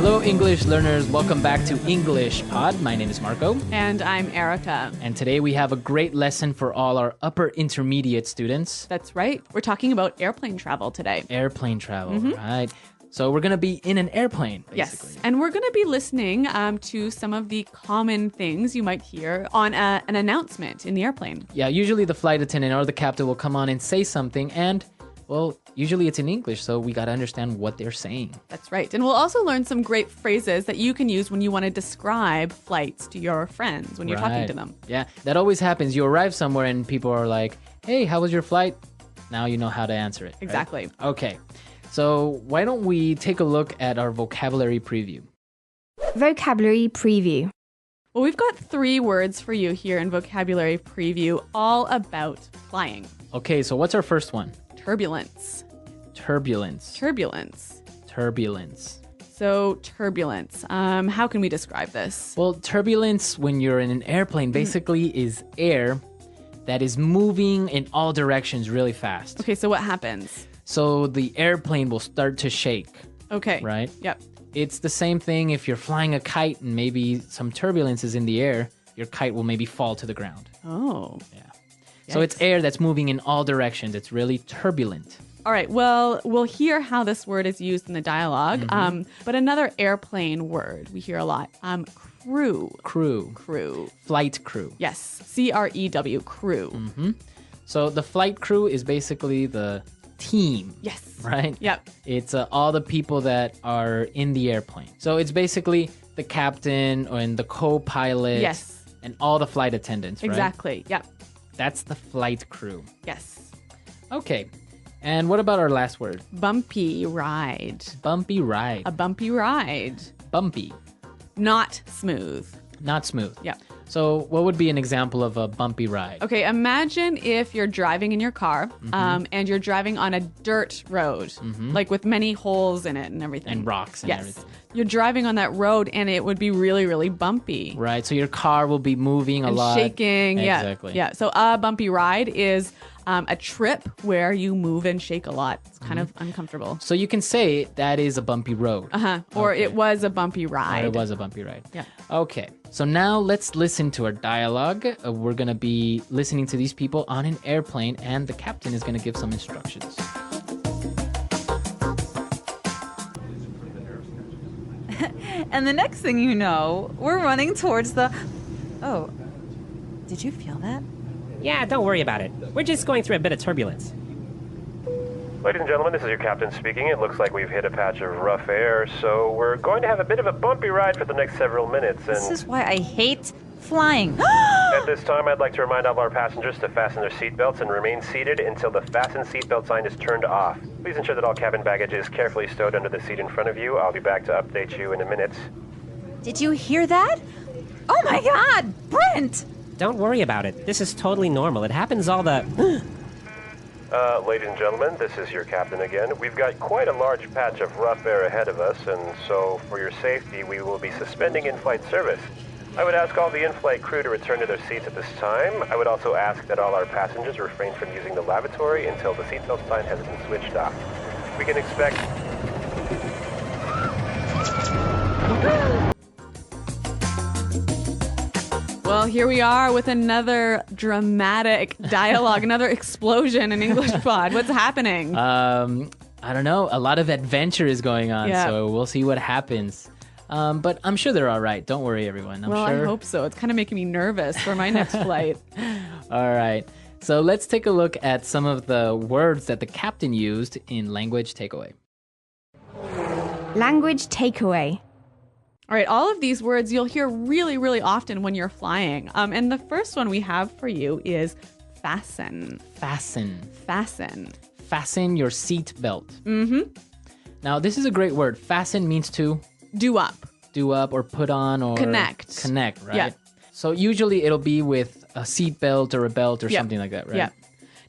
Hello, English learners. Welcome back to EnglishPod. My name is Marco. And I'm Erica. And today we have a great lesson for all our upper intermediate students. That's right. We're talking about airplane travel today. Airplane travel, right? So we're going to be in an airplane, basically. Yes. And we're going to be listening to some of the common things you might hear on an announcement in the airplane. Yeah, usually the flight attendant or the captain will come on and say something and, well, usually it's in English, so we got to understand what they're saying. That's right. And we'll also learn some great phrases that you can use when you want to describe flights to your friends when you're talking to them. Yeah, that always happens. You arrive somewhere and people are like, hey, how was your flight? Now you know how to answer it. Exactly. Right? Okay. So why don't we take a look at our vocabulary preview? Vocabulary preview. Well, we've got 3 words for you here in vocabulary preview, all about flying. Okay, so what's our first one? Turbulence. Turbulence. Turbulence. Turbulence. So turbulence. How can we describe this? Well, turbulence when you're in an airplane basically is air that is moving in all directions really fast. Okay, so what happens? So the airplane will start to shake. Okay. Right? Yep. It's the same thing if you're flying a kite and maybe some turbulence is in the air, your kite will maybe fall to the ground. Oh. Yeah. So it's air that's moving in all directions. It's really turbulent. All right. Well, we'll hear how this word is used in the dialogue. But another airplane word we hear a lot. Crew. Crew. Crew. Flight crew. Yes. C-R-E-W. Crew. So the flight crew is basically the team. Yes. Right? Yep. It's all the people that are in the airplane. So it's basically the captain and the co-pilot. Yes. And all the flight attendants, right? Exactly. Yep. That's the flight crew. Yes. Okay. And what about our last word? Bumpy ride. Bumpy ride. A bumpy ride. Bumpy. Not smooth. Not smooth. Yep. So what would be an example of a bumpy ride? Okay, imagine if you're driving in your car and you're driving on a dirt road, like with many holes in it and everything. And rocks and everything. You're driving on that road and it would be really, really bumpy. Right, so your car will be moving a lot. Shaking. Exactly. Yeah. So a bumpy ride is a trip where you move and shake a lot. It's kind of uncomfortable. So you can say that is a bumpy road. Or it was a bumpy ride. Or it was a bumpy ride. Yeah. Okay, so now let's listen to our dialogue. We're going to be listening to these people on an airplane and the captain is going to give some instructions. And the next thing you know, we're running towards the... Oh, did you feel that? Yeah, don't worry about it. We're just going through a bit of turbulence. Ladies and gentlemen, this is your captain speaking. It looks like we've hit a patch of rough air, so we're going to have a bit of a bumpy ride for the next several minutes. And This is why I hate flying. at this time, I'd like to remind all of our passengers to fasten their seatbelts and remain seated until the fasten seatbelt sign is turned off. Please ensure that all cabin baggage is carefully stowed under the seat in front of you. I'll be back to update you in a minute. Did you hear that? Oh my God, Brent! Don't worry about it. This is totally normal. It happens all the... Ladies and gentlemen, this is your captain again. We've got quite a large patch of rough air ahead of us, and so for your safety, we will be suspending in-flight service. I would ask all the in-flight crew to return to their seats at this time. I would also ask that all our passengers refrain from using the lavatory until the seatbelt sign has been switched off. We can expect... Well, here we are with another dramatic dialogue, another explosion in EnglishPod. What's happening? I don't know. A lot of adventure is going on, Yeah. so we'll see what happens. But I'm sure they're all right. Don't worry, everyone. I'm Well, sure. I hope so. It's kind of making me nervous for my next flight. All right. So let's take a look at some of the words that the captain used in Language Takeaway. Language takeaway. All right, all of these words you'll hear really, really often when you're flying. And the first one we have for you is fasten. Fasten. Fasten. Fasten your seat belt. Now, this is a great word. Fasten means to Do up. do up or put on or Connect. Connect, right? Yeah. So usually it'll be with a seat belt or a belt or Yep. something like that, right? Yeah.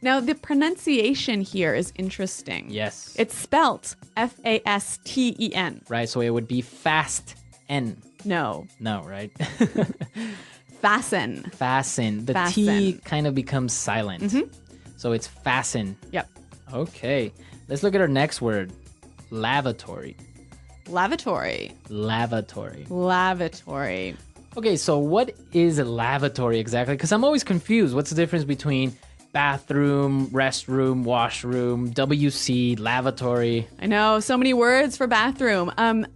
Now, the pronunciation here is interesting. Yes. It's spelt F-A-S-T-E-N. Right, so it would be fast N. No. No, right? Fasten. Fasten. The Fasten. T kind of becomes silent. So it's fasten. Yep. Okay. Let's look at our next word. Lavatory. Lavatory. Lavatory. Lavatory. Okay, so what is a lavatory exactly? Because I'm always confused. What's the difference between bathroom, restroom, washroom, WC, lavatory? I know, so many words for bathroom.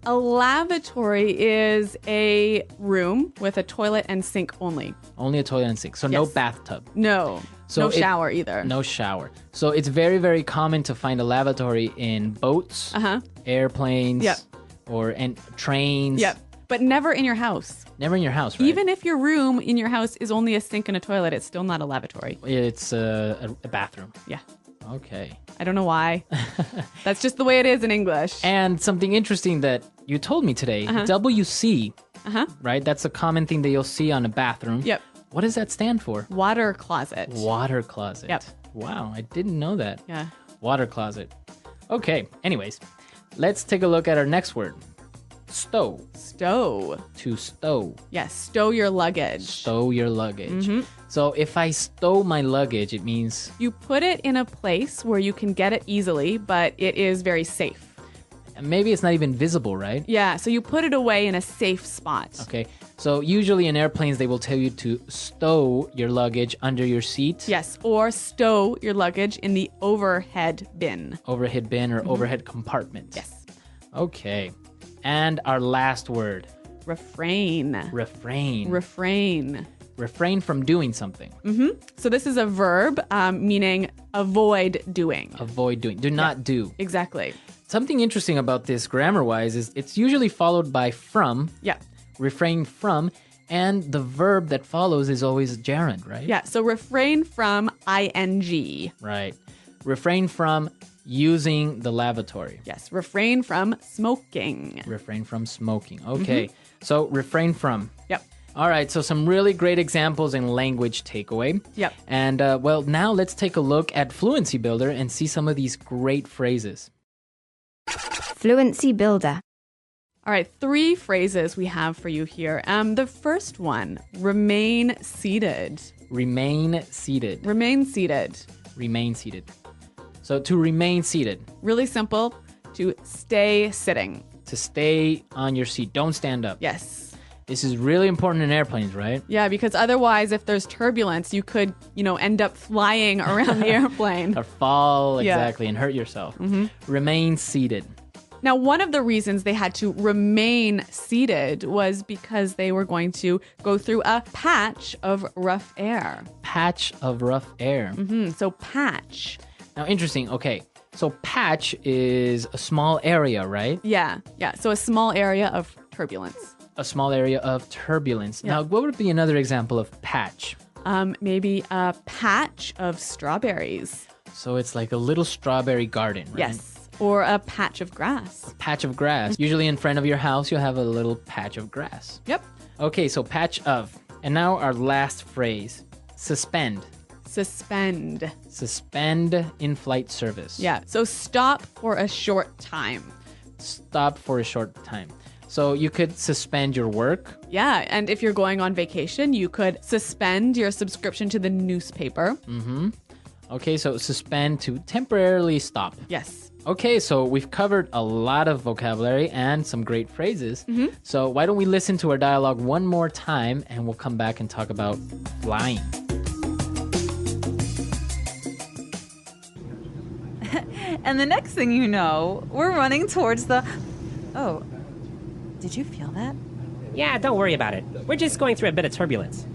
A lavatory is a room with a toilet and sink only. Only a toilet and sink, so no Yes. bathtub. No. So no it- shower either. No shower. So it's very, very common to find a lavatory in boats, airplanes, Yep. and trains. Yep. But never in your house. Never in your house, right? Even if your room in your house is only a sink and a toilet, it's still not a lavatory. It's a bathroom. Yeah. Okay. I don't know why. That's just the way it is in English. And something interesting that you told me today, WC, right? That's a common thing that you'll see on a bathroom. Yep. What does that stand for? Water closet. Water closet. Yep. Wow, I didn't know that. Yeah. Water closet. Okay, anyways, let's take a look at our next word. Stow. Stow. To stow. Yes, stow your luggage. Stow your luggage. So if I stow my luggage, it means You put it in a place where you can get it easily, but it is very safe. maybe it's not even visible, right? Yeah, so you put it away in a safe spot. Okay. So usually in airplanes, they will tell you to stow your luggage under your seat. Yes, or stow your luggage in the overhead bin. Overhead bin or overhead compartment. Yes. Okay. And our last word, Refrain. refrain. Refrain. Refrain from doing something. So this is a verb meaning avoid doing. Avoid doing. Do not do. Exactly. Something interesting about this grammar-wise is it's usually followed by from, Yeah. refrain from, and the verb that follows is always gerund, right? Yeah, so refrain from ing. Right. Refrain from using the lavatory. Yes, refrain from smoking. Refrain from smoking. Okay. So refrain from. Yep. All right. So some really great examples in language takeaway. Yep. And well, now let's take a look at Fluency Builder and see some of these great phrases. Fluency Builder. All right, 3 phrases we have for you here. The first one, remain seated. Remain seated. Remain seated. Remain seated. So to remain seated, Really simple. To stay sitting. to stay on your seat. Don't stand up. Yes. This is really important in airplanes, right? Yeah, because otherwise, if there's turbulence, you could, end up flying around the airplane. Or fall, Yeah. exactly, and hurt yourself. Remain seated. Now, one of the reasons they had to remain seated was because they were going to go through a patch of rough air. Patch of rough air. So patch. Now, interesting. Okay. So patch is a small area, right? Yeah. So a small area of turbulence. A small area of turbulence. Now, what would be another example of patch? Maybe a patch of strawberries. So it's like a little strawberry garden, right? Yes. Or a patch of grass. Patch of grass. Usually in front of your house, you'll have a little patch of grass. Yep. Okay, so patch of. And now our last phrase, suspend. Suspend. Suspend in-flight service. Yeah. So stop for a short time. Stop for a short time. So you could suspend your work. Yeah. And if you're going on vacation, you could suspend your subscription to the newspaper. Okay, so suspend to temporarily stop. Yes. Okay, so we've covered a lot of vocabulary and some great phrases. So why don't we listen to our dialogue one more time and we'll come back and talk about flying. And the next thing you know, we're running towards the... Oh, did you feel that? Yeah, don't worry about it. We're just going through a bit of turbulence.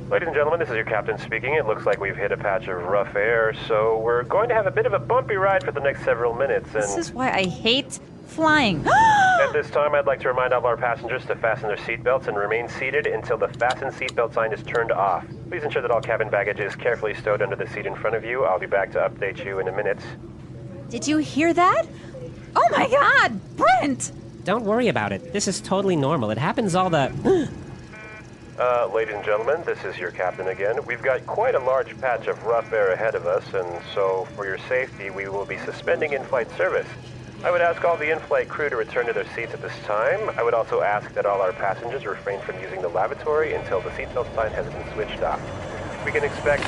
Ladies and gentlemen, this is your captain speaking. It looks like we've hit a patch of rough air, so we're going to have a bit of a bumpy ride for the next several minutes. And This is why I hate flying. at this time, I'd like to remind all of our passengers to fasten their seatbelts and remain seated until the fasten seatbelt sign is turned off. Please ensure that all cabin baggage is carefully stowed under the seat in front of you. I'll be back to update you in a minute. Did you hear that? Oh my God, Brent! Don't worry about it. This is totally normal. It happens all the... Ladies and gentlemen, this is your captain again. We've got quite a large patch of rough air ahead of us, and so for your safety, we will be suspending in-flight service. I would ask all the in-flight crew to return to their seats at this time. I would also ask that all our passengers refrain from using the lavatory until the seatbelt sign has been switched off. We can expect...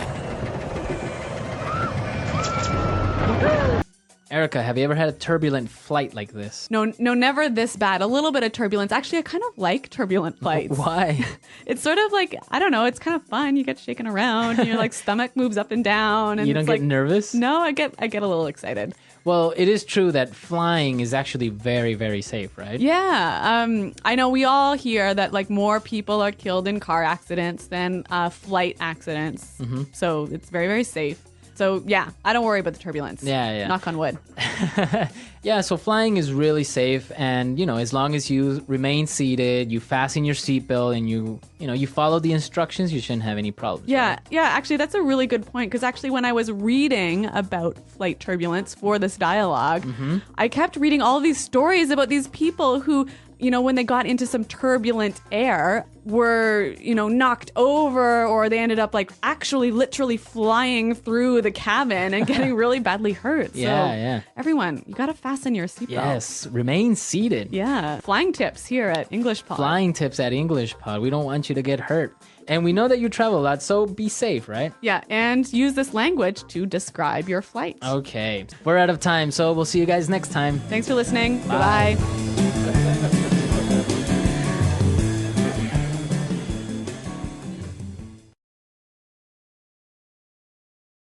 Erica, have you ever had a turbulent flight like this? No, never this bad. A little bit of turbulence. Actually, I kind of like turbulent flights. Why? It's sort of like, I don't know, it's kind of fun. You get shaken around and your like stomach moves up and down. And You don't it's get like, nervous? No, I get a little excited. Well, it is true that flying is actually very, very safe, right? Yeah. I know we all hear that like more people are killed in car accidents than flight accidents. So it's very, very safe. So yeah, I don't worry about the turbulence. Yeah. Knock on wood. Yeah, so flying is really safe, and as long as you remain seated, you fasten your seatbelt, and you follow the instructions, you shouldn't have any problems. Yeah, right? yeah, actually that's a really good point, because actually when I was reading about flight turbulence for this dialogue, I kept reading all these stories about these people who, when they got into some turbulent air, were, knocked over, or they ended up like actually literally flying through the cabin and getting really badly hurt. Yeah. Everyone, you got to fasten your seatbelt. Yes, remain seated. Yeah. Flying tips here at EnglishPod. Flying tips at EnglishPod. We don't want you to get hurt. And we know that you travel a lot, so be safe, right? Yeah, and use this language to describe your flight. Okay. We're out of time, so we'll see you guys next time. Thanks for listening. Bye-bye.